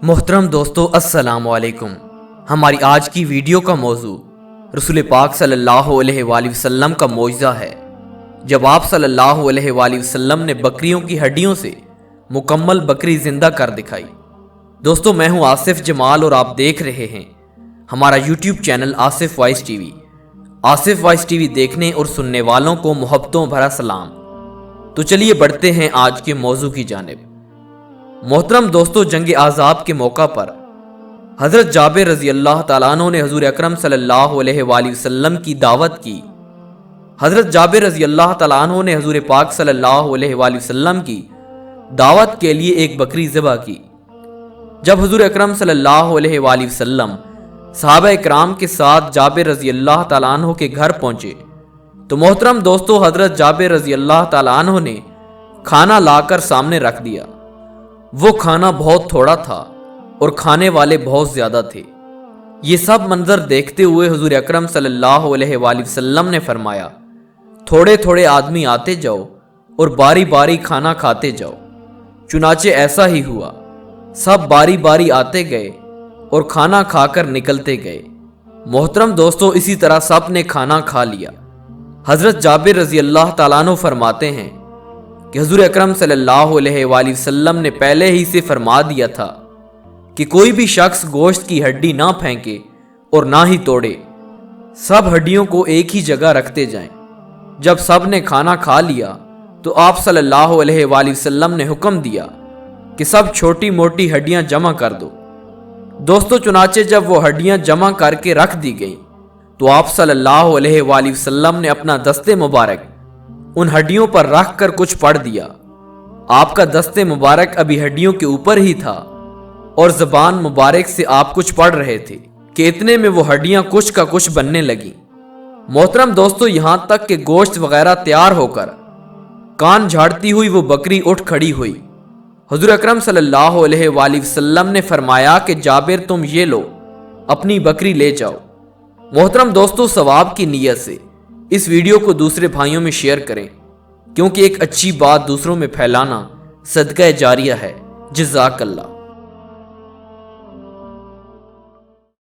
محترم دوستو السلام علیکم۔ ہماری آج کی ویڈیو کا موضوع رسول پاک صلی اللہ علیہ وآلہ وسلم کا معجزہ ہے، جب آپ صلی اللہ علیہ وآلہ وسلم نے بکریوں کی ہڈیوں سے مکمل بکری زندہ کر دکھائی۔ دوستو میں ہوں آصف جمال اور آپ دیکھ رہے ہیں ہمارا YouTube channel Asif voice T V. Asif voice T V دیکھنے اور سننے والوں کو محبتوں بھرا سلام۔ تو چلیے بڑھتے ہیں آج کے موضوع کی جانب۔ محترم دوستو، جنگ احزاب کے موقع پر حضرت جابر رضی اللہ تعالیٰ عنہ نے حضور اکرم صلی اللہ علیہ وآلہ وسلم کی دعوت کی۔ حضرت جابر رضی اللہ تعالیٰ عنہ نے حضور پاک صلی اللہ علیہ وآلہ وسلم کی دعوت کے لیے ایک بکری ذبح کی۔ جب حضور اکرم صلی اللہ علیہ وآلہ وسلم صحابہ اکرام کے ساتھ جابر رضی اللہ تعالیٰ عنہ کے گھر پہنچے تو محترم دوستو حضرت جابر رضی اللہ تعالیٰ عنہ نے کھانا لا کر سامنے رکھ دیا۔ وہ کھانا بہت تھوڑا تھا اور کھانے والے بہت زیادہ تھے۔ یہ سب منظر دیکھتے ہوئے حضور اکرم صلی اللہ علیہ وآلہ وسلم نے فرمایا، تھوڑے تھوڑے آدمی آتے جاؤ اور باری باری کھانا کھاتے جاؤ۔ چنانچہ ایسا ہی ہوا، سب باری باری آتے گئے اور کھانا کھا کر نکلتے گئے۔ محترم دوستو، اسی طرح سب نے کھانا کھا لیا۔ حضرت جابر رضی اللہ تعالیٰ عنہ فرماتے ہیں کہ حضور اکرم صلی اللہ علیہ وآلہ وسلم نے پہلے ہی سے فرما دیا تھا کہ کوئی بھی شخص گوشت کی ہڈی نہ پھینکے اور نہ ہی توڑے، سب ہڈیوں کو ایک ہی جگہ رکھتے جائیں۔ جب سب نے کھانا کھا لیا تو آپ صلی اللہ علیہ وآلہ وسلم نے حکم دیا کہ سب چھوٹی موٹی ہڈیاں جمع کر دو۔ دوستو چنانچہ جب وہ ہڈیاں جمع کر کے رکھ دی گئیں تو آپ صلی اللہ علیہ وآلہ وسلم نے اپنا دست مبارک ان ہڈیوں پر رکھ کر کچھ پڑھ دیا۔ آپ کا دست مبارک ابھی ہڈیوں کے اوپر ہی تھا اور زبان مبارک سے آپ کچھ پڑھ رہے تھے کہ اتنے میں وہ ہڈیاں کچھ کا کچھ بننے لگیں۔ محترم دوستو، یہاں تک کہ گوشت وغیرہ تیار ہو کر کان جھاڑتی ہوئی وہ بکری اٹھ کھڑی ہوئی۔ حضور اکرم صلی اللہ علیہ وآلہ وسلم نے فرمایا کہ جابر تم یہ لو، اپنی بکری لے جاؤ۔ محترم دوستو، ثواب کی نیت سے اس ویڈیو کو دوسرے بھائیوں میں شیئر کریں، کیونکہ ایک اچھی بات دوسروں میں پھیلانا صدقہ جاریہ ہے۔ جزاک اللہ۔